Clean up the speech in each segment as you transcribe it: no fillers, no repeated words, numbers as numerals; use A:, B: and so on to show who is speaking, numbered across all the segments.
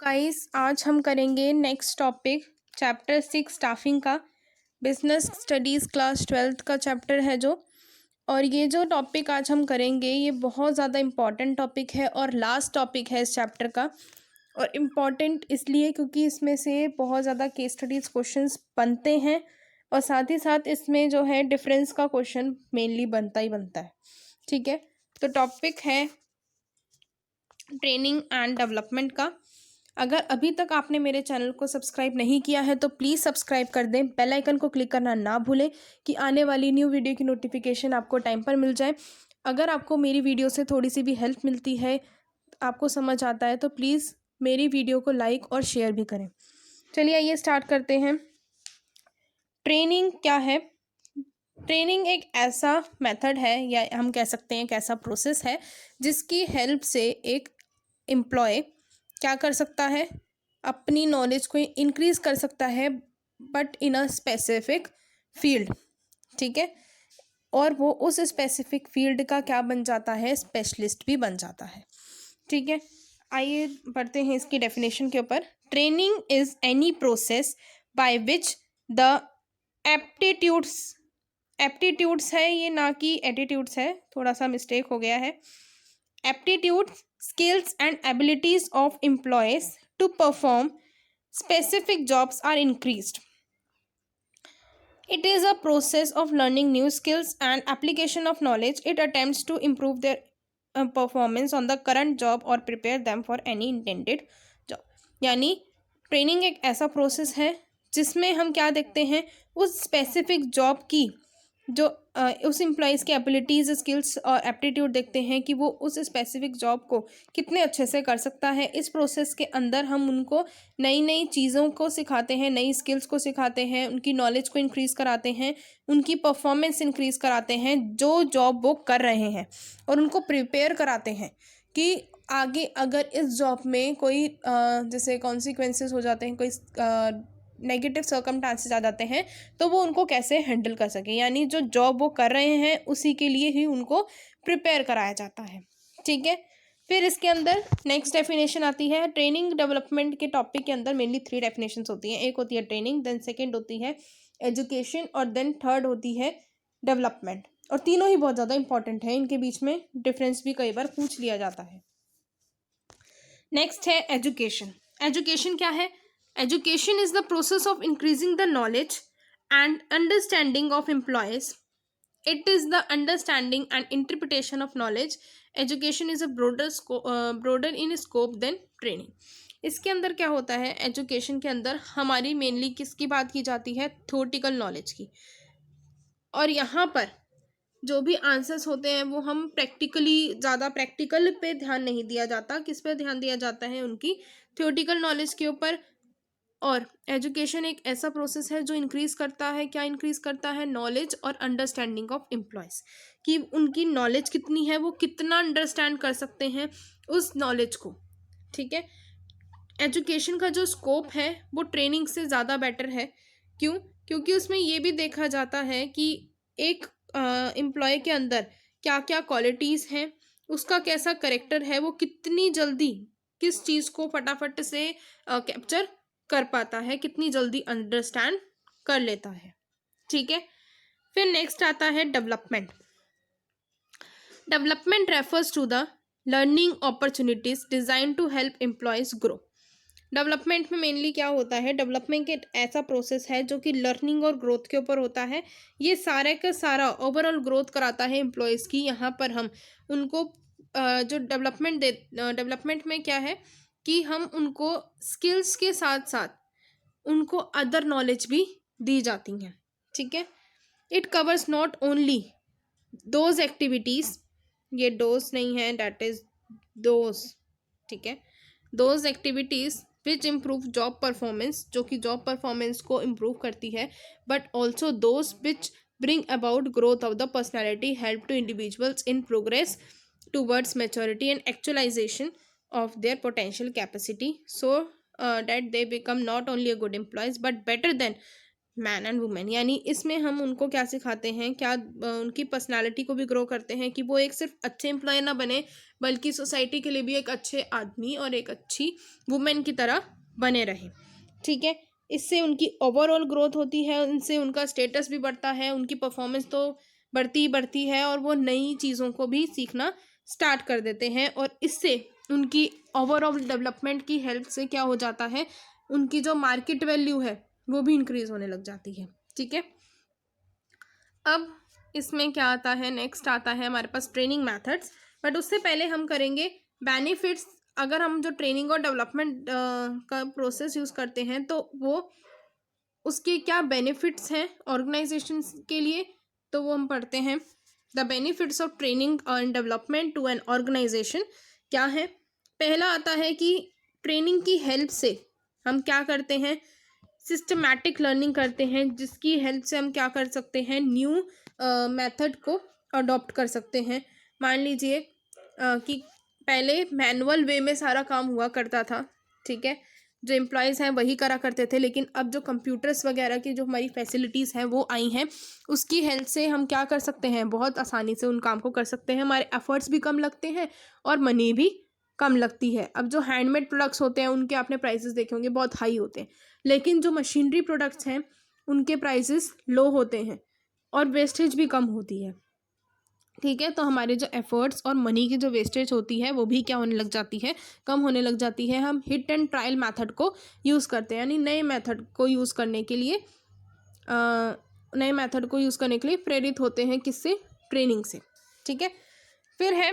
A: Guys आज हम करेंगे नेक्स्ट टॉपिक चैप्टर 6 स्टाफिंग का। बिजनेस स्टडीज़ क्लास 12th का चैप्टर है जो। और ये जो टॉपिक आज हम करेंगे ये बहुत ज़्यादा इम्पॉर्टेंट टॉपिक है और लास्ट टॉपिक है इस चैप्टर का। और इम्पॉर्टेंट इसलिए क्योंकि इसमें से बहुत ज़्यादा केस स्टडीज़ क्वेश्चंस बनते हैं और साथ ही साथ इसमें जो है डिफरेंस का क्वेश्चन मेनली बनता ही बनता है। ठीक है, तो टॉपिक है ट्रेनिंग एंड डेवलपमेंट का। अगर अभी तक आपने मेरे चैनल को सब्सक्राइब नहीं किया है तो प्लीज़ सब्सक्राइब कर दें, बेल आइकन को क्लिक करना ना भूलें कि आने वाली न्यू वीडियो की नोटिफिकेशन आपको टाइम पर मिल जाए। अगर आपको मेरी वीडियो से थोड़ी सी भी हेल्प मिलती है, आपको समझ आता है, तो प्लीज़ मेरी वीडियो को लाइक और शेयर भी करें। चलिए आइए स्टार्ट करते हैं। ट्रेनिंग क्या है? ट्रेनिंग एक ऐसा मेथड है या हम कह सकते हैं एक ऐसा प्रोसेस है जिसकी हेल्प से एक एम्प्लॉय क्या कर सकता है, अपनी नॉलेज को इंक्रीज कर सकता है but in a specific field. ठीक है, और वो उस स्पेसिफिक फील्ड का क्या बन जाता है, स्पेशलिस्ट भी बन जाता है। ठीक है, आइए बढ़ते हैं इसकी डेफिनेशन के ऊपर। Training is any process by which the aptitudes aptitudes है ये, ना कि एटीट्यूड्स है, थोड़ा सा मिस्टेक हो गया है। aptitudes, skills and abilities of employees to perform specific jobs are increased. It is a process of learning new skills and application of knowledge. It attempts to improve their performance on the current job or prepare them for any intended job. यानी training एक ऐसा process है जिसमें हम क्या देखते हैं, उस स्पेसिफिक जॉब की जो उस एम्प्लॉयज़ की एबिलिटीज़, स्किल्स और एप्टीट्यूड देखते हैं कि वो उस स्पेसिफिक जॉब को कितने अच्छे से कर सकता है। इस प्रोसेस के अंदर हम उनको नई नई चीज़ों को सिखाते हैं, नई स्किल्स को सिखाते हैं, उनकी नॉलेज को इंक्रीज़ कराते हैं, उनकी परफॉर्मेंस इंक्रीज़ कराते हैं जो जॉब वो कर रहे हैं, और उनको प्रिपेयर कराते हैं कि आगे अगर इस जॉब में कोई जैसे कॉन्सिक्वेंसेस हो जाते हैं, कोई नेगेटिव सर्कमस्टांसेस आ जाते हैं, तो वो उनको कैसे हैंडल कर सके। यानी जो जॉब वो कर रहे हैं उसी के लिए ही उनको प्रिपेयर कराया जाता है। ठीक है, फिर इसके अंदर नेक्स्ट डेफिनेशन आती है। ट्रेनिंग डेवलपमेंट के टॉपिक के अंदर मेनली 3 डेफिनेशंस होती हैं। एक होती है ट्रेनिंग, देन सेकेंड होती है एजुकेशन और देन थर्ड होती है डेवलपमेंट। और तीनों ही बहुत ज़्यादा इंपॉर्टेंट है, इनके बीच में डिफरेंस भी कई बार पूछ लिया जाता है। नेक्स्ट है एजुकेशन। एजुकेशन क्या है? Education is the process of increasing the knowledge and understanding of employees. It is the understanding and interpretation of knowledge. Education is a broader in scope than training. इसके अंदर क्या होता है, education के अंदर हमारी मेनली किसकी बात की जाती है, थ्योरेटिकल नॉलेज की। और यहाँ पर जो भी आंसर्स होते हैं वो हम ज़्यादा प्रैक्टिकल पे ध्यान नहीं दिया जाता, किस पे ध्यान दिया जाता है, उनकी थ्योरेटिकल नॉलेज के ऊपर। और एजुकेशन एक ऐसा प्रोसेस है जो इंक्रीज करता है, क्या इंक्रीज करता है, नॉलेज और अंडरस्टैंडिंग ऑफ एम्प्लॉयज़, कि उनकी नॉलेज कितनी है, वो कितना अंडरस्टैंड कर सकते हैं उस नॉलेज को। ठीक है, एजुकेशन का जो स्कोप है वो ट्रेनिंग से ज़्यादा बेटर है। क्यों? क्योंकि उसमें ये भी देखा जाता है कि एक एम्प्लॉय के अंदर क्या क्या क्वालिटीज़ हैं, उसका कैसा करेक्टर है, वो कितनी जल्दी किस चीज़ को फटाफट से कैप्चर कर पाता है, कितनी जल्दी अंडरस्टैंड कर लेता है। ठीक है, फिर नेक्स्ट आता है development. Development refers to the learning opportunities design to help employees grow. Development में मेनली क्या होता है, डेवलपमेंट एक ऐसा प्रोसेस है जो कि लर्निंग और ग्रोथ के ऊपर होता है। ये सारे का सारा ओवरऑल ग्रोथ कराता है एम्प्लॉयज़ की। यहाँ पर हम उनको जो डेवलपमेंट में क्या है कि हम उनको स्किल्स के साथ साथ उनको अदर नॉलेज भी दी जाती हैं। ठीक है, it covers not only those activities, ये डोज नहीं है, डैट इज दोज। ठीक है, those activities which improve job performance, जो कि जॉब परफॉर्मेंस को इम्प्रूव करती है, but also those which bring about growth of the personality, help to individuals in progress towards maturity and actualization of their potential capacity, so that they become not only a good employees but better than man and women, यानी इसमें हम उनको क्या सिखाते हैं, क्या उनकी personality को भी ग्रो करते हैं कि वो एक सिर्फ अच्छे एम्प्लॉय ना बने, बल्कि सोसाइटी के लिए भी एक अच्छे आदमी और एक अच्छी वुमेन की तरह बने रहें। ठीक है, इससे उनकी ओवरऑल ग्रोथ होती है, उनसे उनका स्टेटस भी बढ़ता है, उनकी परफॉर्मेंस तो बढ़ती ही बढ़ती है, और वो नई चीज़ों को भी सीखना स्टार्ट कर देते हैं, और इससे उनकी ओवरऑल डेवलपमेंट की हेल्प से क्या हो जाता है, उनकी जो मार्केट वैल्यू है वो भी इंक्रीज होने लग जाती है। ठीक है, अब इसमें क्या आता है, नेक्स्ट आता है हमारे पास ट्रेनिंग मेथड्स। बट उससे पहले हम करेंगे बेनिफिट्स। अगर हम जो ट्रेनिंग और डेवलपमेंट का प्रोसेस यूज़ करते हैं तो वो उसके क्या बेनिफिट्स हैं ऑर्गेनाइजेशंस के लिए, तो वो हम पढ़ते हैं। The benefits of training and development to an organisation क्या है। पहला आता है कि ट्रेनिंग की हेल्प से हम क्या करते हैं, सिस्टमैटिक लर्निंग करते हैं, जिसकी हेल्प से हम क्या कर सकते हैं, न्यू मेथड को अडॉप्ट कर सकते हैं। मान लीजिए कि पहले मैनुअल वे में सारा काम हुआ करता था। ठीक है, जो एम्प्लॉयज़ हैं वही करा करते थे, लेकिन अब जो कंप्यूटर्स वगैरह की जो हमारी फैसिलिटीज़ हैं वो आई हैं, उसकी हेल्प से हम क्या कर सकते हैं, बहुत आसानी से उन काम को कर सकते हैं। हमारे एफर्ट्स भी कम लगते हैं और मनी भी कम लगती है। अब जो हैंडमेड प्रोडक्ट्स होते हैं उनके आपने प्राइसेस देखे होंगे, बहुत हाई होते हैं, लेकिन जो मशीनरी प्रोडक्ट्स हैं उनके प्राइसेस लो होते हैं और वेस्टेज भी कम होती है। ठीक है, तो हमारे जो एफर्ट्स और मनी की जो वेस्टेज होती है वो भी क्या होने लग जाती है, कम होने लग जाती है। हम हिट एंड ट्रायल मेथड को यूज़ करते हैं, यानी नए मेथड को यूज़ करने के लिए प्रेरित होते हैं, किससे, ट्रेनिंग से। ठीक है, फिर है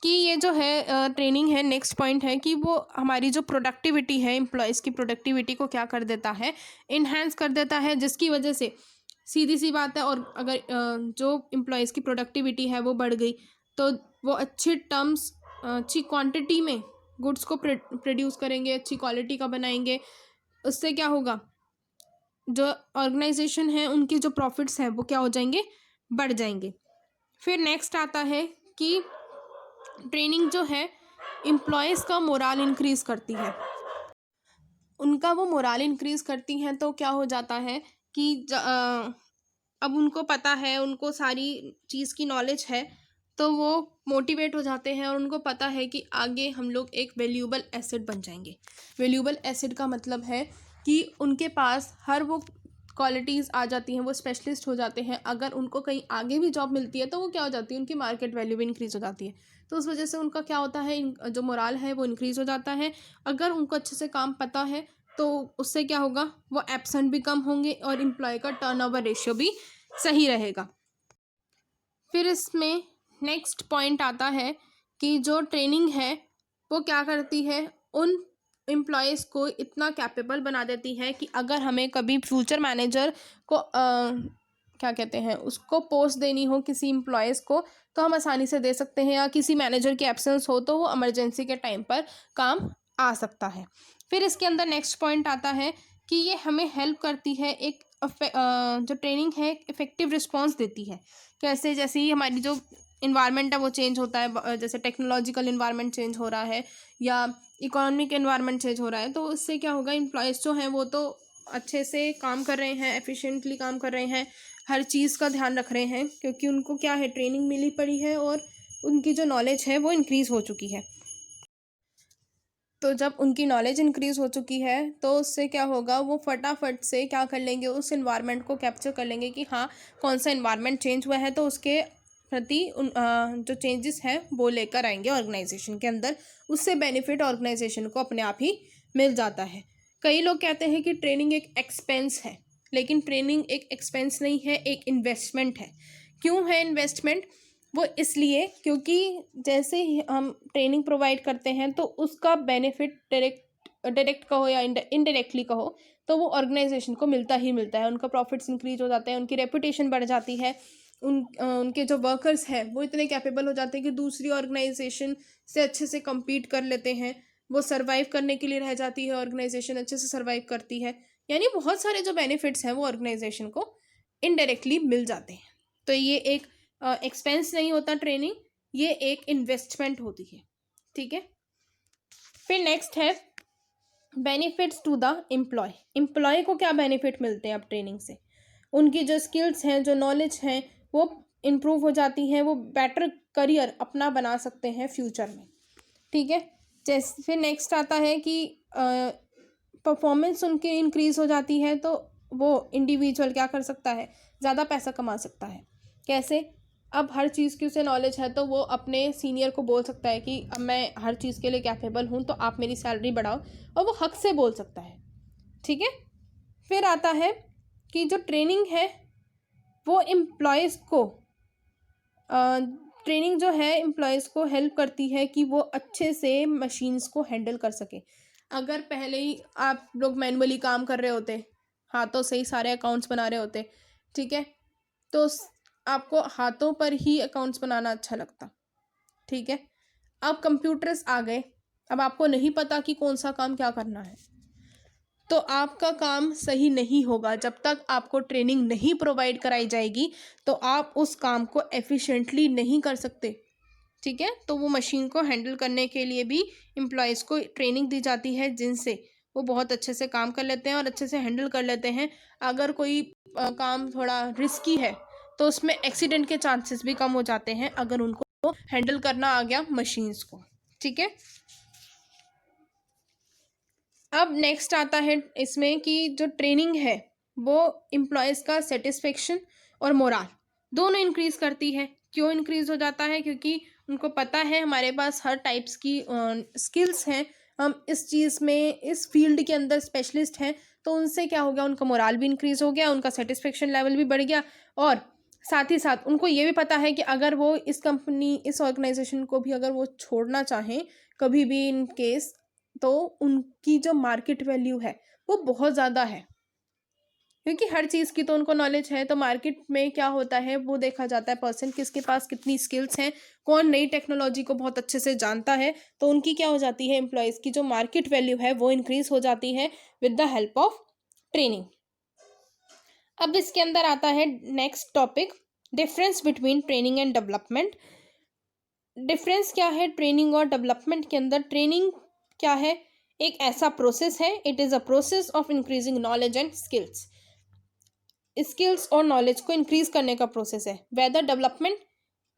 A: कि ये जो है ट्रेनिंग है, नेक्स्ट पॉइंट है कि वो हमारी जो प्रोडक्टिविटी है, एम्प्लॉयज़ की प्रोडक्टिविटी को क्या कर देता है, इन्हेंस कर देता है, जिसकी वजह से सीधी सी बात है, और अगर जो एम्प्लॉयज़ की प्रोडक्टिविटी है वो बढ़ गई तो वो अच्छे टर्म्स, अच्छी क्वांटिटी में गुड्स को प्रोड्यूस करेंगे, अच्छी क्वालिटी का बनाएंगे। उससे क्या होगा, जो ऑर्गेनाइजेशन है उनके जो प्रॉफिट्स हैं वो क्या हो जाएंगे, बढ़ जाएंगे। फिर नेक्स्ट आता है कि ट्रेनिंग जो है एम्प्लॉयज़ का मोराल इंक्रीज़ करती है, उनका वो मोराल इंक्रीज़ करती हैं, तो क्या हो जाता है कि अब उनको पता है, उनको सारी चीज़ की नॉलेज है, तो वो मोटिवेट हो जाते हैं और उनको पता है कि आगे हम लोग एक वैल्यूएबल एसेट बन जाएंगे। वैल्यूएबल एसेट का मतलब है कि उनके पास हर वो क्वालिटीज़ आ जाती हैं, वो स्पेशलिस्ट हो जाते हैं। अगर उनको कहीं आगे भी जॉब मिलती है तो वो क्या हो जाती है, उनकी मार्केट वैल्यू भी इंक्रीज़ हो जाती है। तो उस वजह से उनका क्या होता है, जो मोराल है वो इंक्रीज़ हो जाता है। अगर उनको अच्छे से काम पता है तो उससे क्या होगा, वो एब्सेंट भी कम होंगे और एम्प्लॉय का टर्नओवर रेशियो भी सही रहेगा। फिर इसमें नेक्स्ट पॉइंट आता है कि जो ट्रेनिंग है वो क्या करती है, उन एम्प्लॉयज़ को इतना कैपेबल बना देती है कि अगर हमें कभी फ्यूचर मैनेजर को क्या कहते हैं, उसको पोस्ट देनी हो किसी एम्प्लॉयज़ को, तो हम आसानी से दे सकते हैं, या किसी मैनेजर की एब्सेंस हो तो वो इमरजेंसी के टाइम पर काम आ सकता है। फिर इसके अंदर नेक्स्ट पॉइंट आता है कि ये हमें हेल्प करती है, एक जो ट्रेनिंग है इफ़ेक्टिव रिस्पॉन्स देती है। कैसे, जैसे ही हमारी जो इन्वायरमेंट है वो चेंज होता है, जैसे टेक्नोलॉजिकल इन्वायरमेंट चेंज हो रहा है या इकोनॉमिक इन्वायरमेंट चेंज हो रहा है, तो उससे क्या होगा, एम्प्लॉयज़ जो हैं वो तो अच्छे से काम कर रहे हैं, एफिशिएंटली काम कर रहे हैं, हर चीज़ का ध्यान रख रहे हैं, क्योंकि उनको क्या है, ट्रेनिंग मिली पड़ी है और उनकी जो नॉलेज है वो इंक्रीज़ हो चुकी है। तो जब उनकी नॉलेज इंक्रीज़ हो चुकी है तो उससे क्या होगा, वो फटाफट से क्या कर लेंगे, उस इन्वायरमेंट को कैप्चर कर लेंगे कि हाँ, कौन सा इन्वायरमेंट चेंज हुआ है, तो उसके प्रति जो चेंजेस हैं वो लेकर आएंगे ऑर्गेनाइजेशन के अंदर। उससे बेनिफिट ऑर्गेनाइजेशन को अपने आप ही मिल जाता है। कई लोग कहते हैं कि ट्रेनिंग एक एक्सपेंस है, लेकिन ट्रेनिंग एक एक्सपेंस नहीं है, एक इन्वेस्टमेंट है। क्यों है इन्वेस्टमेंट? वो इसलिए क्योंकि जैसे ही हम ट्रेनिंग प्रोवाइड करते हैं तो उसका बेनिफिट डायरेक्ट कहो या इनडायरेक्टली कहो, तो वो ऑर्गेनाइजेशन को मिलता ही मिलता है। उनका प्रॉफिट्स इंक्रीज हो जाते हैं, उनकी रेपुटेशन बढ़ जाती है, उनके जो वर्कर्स हैं वो इतने कैपेबल हो जाते हैं कि दूसरी ऑर्गेनाइजेशन से अच्छे से compete कर लेते हैं। वो सर्वाइव करने के लिए रह जाती है, ऑर्गेनाइजेशन अच्छे से सर्वाइव करती है। यानी बहुत सारे जो बेनिफिट्स हैं वो ऑर्गेनाइजेशन को इनडायरेक्टली मिल जाते हैं। तो ये एक एक्सपेंस नहीं होता ट्रेनिंग, ये एक इन्वेस्टमेंट होती है। ठीक है, फिर नेक्स्ट है benefits to the employee. Employee को क्या बेनिफिट मिलते हैं अब ट्रेनिंग से? उनकी जो स्किल्स हैं, जो नॉलेज हैं, वो इम्प्रूव हो जाती हैं, वो बेटर करियर अपना बना सकते हैं फ्यूचर में। ठीक है। जैसे फिर नेक्स्ट आता है कि परफॉर्मेंस उनकी इंक्रीज हो जाती है, तो वो इंडिविजुअल क्या कर सकता है, ज़्यादा पैसा कमा सकता है। कैसे? अब हर चीज़ की उसे नॉलेज है, तो वो अपने सीनियर को बोल सकता है कि अब मैं हर चीज़ के लिए कैपेबल हूँ, तो आप मेरी सैलरी बढ़ाओ, और वो हक से बोल सकता है। ठीक है। फिर आता है कि जो ट्रेनिंग है वो एम्प्लॉयज़ को ट्रेनिंग जो है एम्प्लॉयज़ को हेल्प करती है कि वो अच्छे से मशीन्स को हैंडल कर सके। अगर पहले ही आप लोग मैनुअली काम कर रहे होते, हाथों से ही सारे अकाउंट्स बना रहे होते, ठीक है, तो आपको हाथों पर ही अकाउंट्स बनाना अच्छा लगता। ठीक है। अब कंप्यूटर्स आ गए, अब आपको नहीं पता कि कौन सा काम क्या करना है, तो आपका काम सही नहीं होगा। जब तक आपको ट्रेनिंग नहीं प्रोवाइड कराई जाएगी, तो आप उस काम को एफिशिएंटली नहीं कर सकते। ठीक है। तो वो मशीन को हैंडल करने के लिए भी एम्प्लॉयज़ को ट्रेनिंग दी जाती है, जिनसे वो बहुत अच्छे से काम कर लेते हैं और अच्छे से हैंडल कर लेते हैं। अगर कोई काम थोड़ा रिस्की है, तो उसमें एक्सीडेंट के चांसेस भी कम हो जाते हैं, अगर उनको हैंडल करना आ गया मशीन्स को। ठीक है। अब नेक्स्ट आता है इसमें कि जो ट्रेनिंग है वो एम्प्लॉयज़ का सेटिस्फेक्शन और मोराल दोनों इंक्रीज करती है। क्यों इंक्रीज हो जाता है? क्योंकि उनको पता है हमारे पास हर टाइप्स की स्किल्स हैं, हम इस चीज़ में, इस फील्ड के अंदर स्पेशलिस्ट हैं, तो उनसे क्या हो गया, उनका मोराल भी इंक्रीज हो गया, उनका सेटिस्फेक्शन लेवल भी बढ़ गया, और साथ ही साथ उनको ये भी पता है कि अगर वो इस कंपनी, इस ऑर्गेनाइजेशन को भी अगर वो छोड़ना चाहें कभी भी इन केस, तो उनकी जो मार्केट वैल्यू है वो बहुत ज़्यादा है, क्योंकि हर चीज़ की तो उनको नॉलेज है। तो मार्केट में क्या होता है वो देखा जाता है, पर्सन किसके पास कितनी स्किल्स हैं, कौन नई टेक्नोलॉजी को बहुत अच्छे से जानता है, तो उनकी क्या हो जाती है, एम्प्लॉयज़ की जो मार्केट वैल्यू है वो इंक्रीज हो जाती है with the help of training. अब इसके अंदर आता है next topic, difference between training and development. Difference क्या है ट्रेनिंग और डेवलपमेंट के अंदर? ट्रेनिंग क्या है? एक ऐसा प्रोसेस है, it is a process of increasing knowledge and skills. Skills और नॉलेज को इंक्रीज करने का प्रोसेस है। वेदर डेवलपमेंट,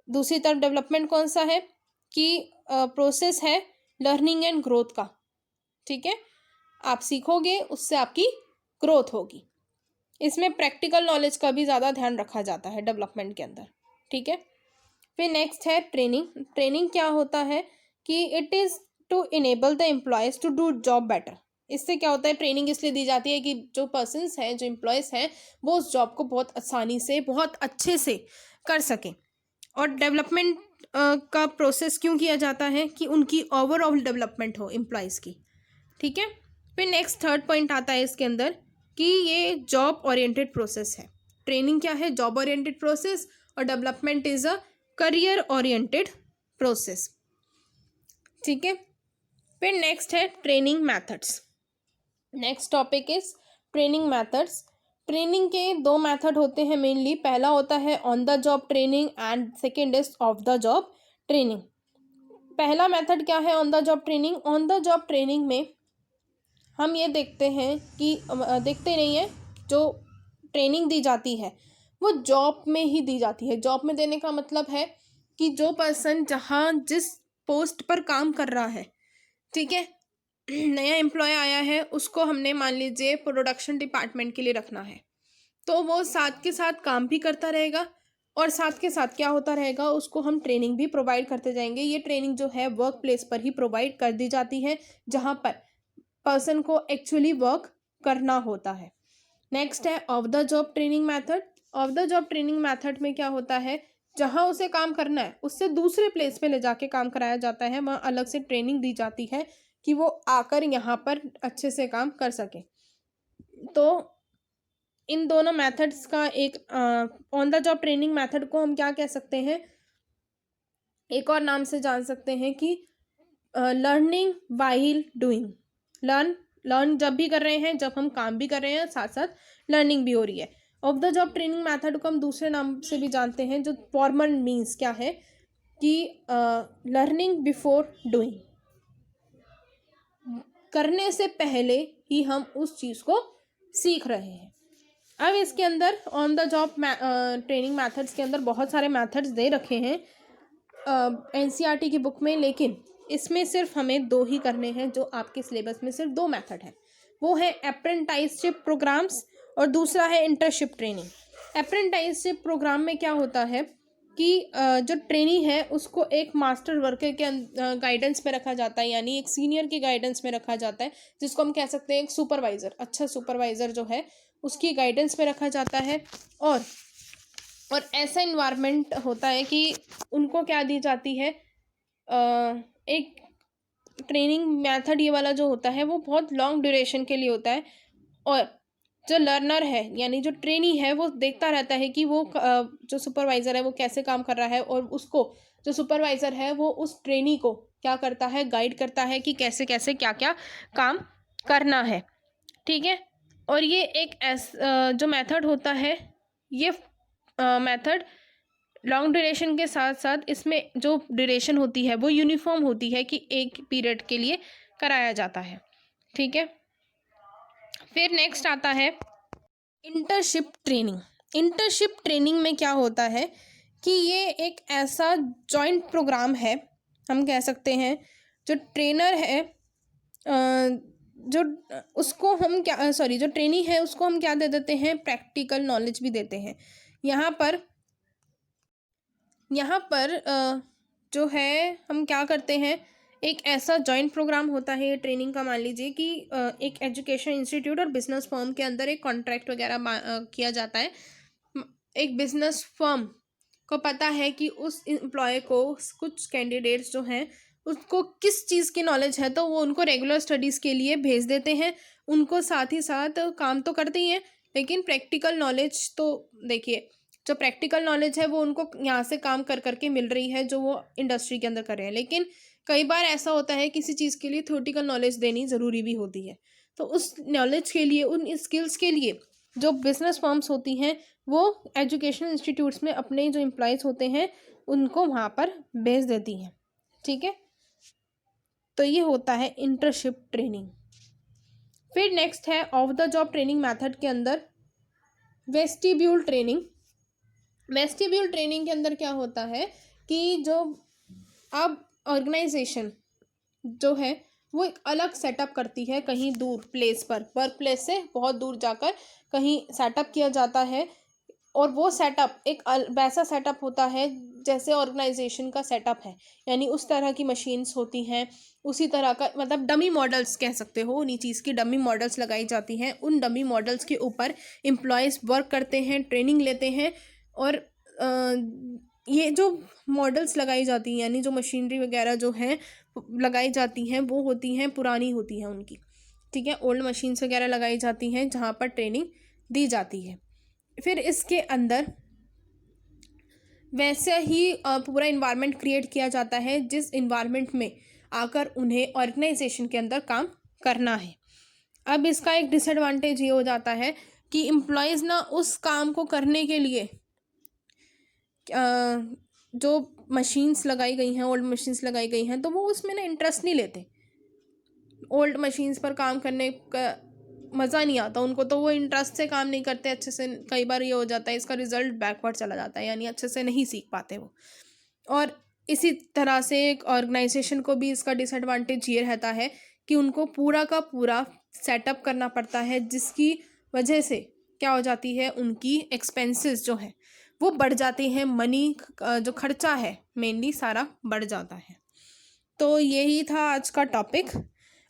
A: दूसरी तरफ डेवलपमेंट कौन सा है कि प्रोसेस है लर्निंग एंड ग्रोथ का। ठीक है। आप सीखोगे, उससे आपकी ग्रोथ होगी। इसमें प्रैक्टिकल नॉलेज का भी ज़्यादा ध्यान रखा जाता है डेवलपमेंट के अंदर। ठीक है। फिर नेक्स्ट है ट्रेनिंग। ट्रेनिंग क्या होता है कि it is to enable the employees to do job better. इससे क्या होता है, ट्रेनिंग इसलिए दी जाती है कि जो पर्सन्स हैं, जो एम्प्लॉयज़ हैं, वो उस जॉब को बहुत आसानी से, बहुत अच्छे से कर सकें। और डेवलपमेंट का प्रोसेस क्यों किया जाता है कि उनकी ओवरऑल डेवलपमेंट हो एम्प्लॉयज़ की। ठीक है। फिर नेक्स्ट थर्ड पॉइंट आता है इसके अंदर कि ये जॉब ओरिएंटेड प्रोसेस है। ट्रेनिंग क्या है? जॉब ओरिएंटेड प्रोसेस, और development is a career oriented process. ठीक है। फिर नेक्स्ट है training methods. Next topic is training methods. Training के दो मेथड होते हैं मेनली। पहला होता है on the job training and second is of the job training. पहला मेथड क्या है on the job training? On the job training में हम ये देखते हैं कि देखते नहीं है, जो ट्रेनिंग दी जाती है वो जॉब में ही दी जाती है। जॉब में देने का मतलब है कि जो पर्सन जहाँ जिस पोस्ट पर काम कर रहा है, ठीक है, नया एम्प्लॉय आया है, उसको हमने मान लीजिए प्रोडक्शन डिपार्टमेंट के लिए रखना है, तो वो साथ के साथ काम भी करता रहेगा, और साथ के साथ क्या होता रहेगा, उसको हम ट्रेनिंग भी प्रोवाइड करते जाएंगे। ये ट्रेनिंग जो है वर्क प्लेस पर ही प्रोवाइड कर दी जाती है, जहाँ पर पर्सन को एक्चुअली वर्क करना होता है। नेक्स्ट है of the job training method. Of the job training method में क्या होता है, जहाँ उसे काम करना है उससे दूसरे प्लेस पे ले जाके काम कराया जाता है, वहाँ अलग से ट्रेनिंग दी जाती है कि वो आकर यहाँ पर अच्छे से काम कर सके। तो इन दोनों मेथड्स का एक on the job training method को हम क्या कह सकते हैं, एक और नाम से जान सकते हैं कि लर्निंग वाइल डूइंग। लर्न जब भी कर रहे हैं, जब हम काम भी कर रहे हैं, साथ साथ लर्निंग भी हो रही है। Of the job training method को हम दूसरे नाम से भी जानते हैं, जो फॉर्मल मीन्स क्या है कि लर्निंग बिफोर डूइंग। करने से पहले ही हम उस चीज़ को सीख रहे हैं। अब इसके अंदर on the job training methods के अंदर बहुत सारे मेथड्स दे रखे हैं एनसीईआरटी की बुक में, लेकिन इसमें सिर्फ हमें 2 ही करने हैं, जो आपके सिलेबस में सिर्फ 2 मेथड है। वो है अप्रेंटिसशिप प्रोग्राम्स और दूसरा है इंटर्नशिप ट्रेनिंग। अप्रेंटिसशिप प्रोग्राम में क्या होता है कि जो ट्रेनी है उसको एक मास्टर वर्कर के गाइडेंस में रखा जाता है, यानी एक सीनियर के गाइडेंस में रखा जाता है, जिसको हम कह सकते हैं एक सुपरवाइज़र, अच्छा सुपरवाइज़र जो है उसकी गाइडेंस में रखा जाता है। और ऐसा इन्वायरमेंट होता है कि उनको क्या दी जाती है, एक ट्रेनिंग मेथड ये वाला जो होता है वो बहुत लॉन्ग ड्यूरेशन के लिए होता है, और जो लर्नर है यानी जो ट्रेनी है वो देखता रहता है कि वो जो सुपरवाइज़र है वो कैसे काम कर रहा है, और उसको जो सुपरवाइज़र है वो उस ट्रेनी को क्या करता है, गाइड करता है कि कैसे कैसे क्या क्या काम करना है। ठीक है, और ये एक जो मेथड होता है, ये मेथड लॉन्ग ड्यूरेशन के साथ साथ इसमें जो ड्यूरेशन होती है वो यूनिफॉर्म होती है कि एक पीरियड के लिए कराया जाता है। ठीक है, फिर नेक्स्ट आता है इंटर्नशिप ट्रेनिंग। इंटर्नशिप ट्रेनिंग में क्या होता है कि ये एक ऐसा जॉइंट प्रोग्राम है, हम कह सकते हैं जो ट्रेनर है जो उसको हम क्या जो ट्रेनी है उसको हम क्या दे देते हैं, प्रैक्टिकल नॉलेज भी देते हैं। यहाँ पर जो है हम क्या करते हैं, एक ऐसा जॉइंट प्रोग्राम होता है ये ट्रेनिंग का। मान लीजिए कि एक एजुकेशन इंस्टीट्यूट और बिजनेस फर्म के अंदर एक कॉन्ट्रैक्ट वगैरह किया जाता है। एक बिजनेस फर्म को पता है कि उस एम्प्लॉय को कुछ कैंडिडेट्स जो हैं उसको किस चीज़ की नॉलेज है, तो वो उनको रेगुलर स्टडीज़ के लिए भेज देते हैं। उनको साथ ही साथ काम तो करते ही हैं, लेकिन प्रैक्टिकल नॉलेज तो देखिए, जो प्रैक्टिकल नॉलेज है वो उनको यहाँ से काम कर करके मिल रही है जो वो इंडस्ट्री के अंदर कर रहे हैं। लेकिन कई बार ऐसा होता है किसी चीज़ के लिए थ्योरेटिकल नॉलेज देनी ज़रूरी भी होती है, तो उस नॉलेज के लिए, उन स्किल्स के लिए जो बिजनेस फर्म्स होती हैं वो एजुकेशनल इंस्टीट्यूट्स में अपने जो एम्प्लॉयज़ होते हैं उनको वहाँ पर भेज देती हैं। ठीक है, तो ये होता है इंटर्नशिप ट्रेनिंग। फिर नेक्स्ट है of the job training method के अंदर वेस्टिब्यूल ट्रेनिंग। वेस्टिब्यूल ट्रेनिंग के अंदर क्या होता है कि जो अब ऑर्गेनाइजेशन जो है वो एक अलग सेटअप करती है, कहीं दूर प्लेस पर, वर्क प्लेस से बहुत दूर जाकर कहीं सेटअप किया जाता है, और वो सेटअप एक वैसा सेटअप होता है जैसे ऑर्गेनाइजेशन का सेटअप है, यानी उस तरह की मशीन्स होती हैं, उसी तरह का, मतलब डमी मॉडल्स कह सकते हो, उन्हीं चीज़ की डमी मॉडल्स लगाई जाती हैं। उन डमी मॉडल्स के ऊपर एम्प्लॉयज़ वर्क करते हैं, ट्रेनिंग लेते हैं, और ये जो मॉडल्स लगाई जाती हैं यानी जो मशीनरी वगैरह जो हैं लगाई जाती हैं वो होती हैं, पुरानी होती हैं उनकी। ठीक है, ओल्ड मशीन्स वगैरह लगाई जाती हैं जहाँ पर ट्रेनिंग दी जाती है। फिर इसके अंदर वैसे ही पूरा इन्वायरमेंट क्रिएट किया जाता है जिस इन्वायरमेंट में आकर उन्हें ऑर्गेनाइजेशन के अंदर काम करना है। अब इसका एक डिसएडवांटेज ये हो जाता है कि एम्प्लॉयज़ ना उस काम को करने के लिए जो मशीन्स लगाई गई हैं, ओल्ड मशीन्स लगाई गई हैं, तो वो उसमें ना इंटरेस्ट नहीं लेते। ओल्ड मशीन्स पर काम करने का मज़ा नहीं आता उनको, तो वो इंटरेस्ट से काम नहीं करते अच्छे से। कई बार ये हो जाता है इसका रिजल्ट बैकवर्ड चला जाता है, यानी अच्छे से नहीं सीख पाते वो। और इसी तरह से एक ऑर्गेनाइजेशन को भी इसका डिसएडवांटेज ये रहता है कि उनको पूरा का पूरा सेटअप करना पड़ता है, जिसकी वजह से क्या हो जाती है, उनकी एक्सपेंसेस जो है वो बढ़ जाती हैं, मनी जो खर्चा है मेनली सारा बढ़ जाता है। तो यही था आज का टॉपिक,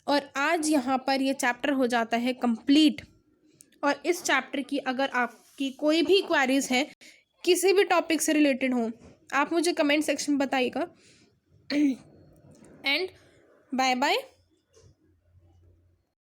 A: और आज यहाँ पर ये चैप्टर हो जाता है कंप्लीट। और इस चैप्टर की अगर आपकी कोई भी क्वेरीज है, किसी भी टॉपिक से रिलेटेड हो, आप मुझे कमेंट सेक्शन में बताइएगा। And bye bye.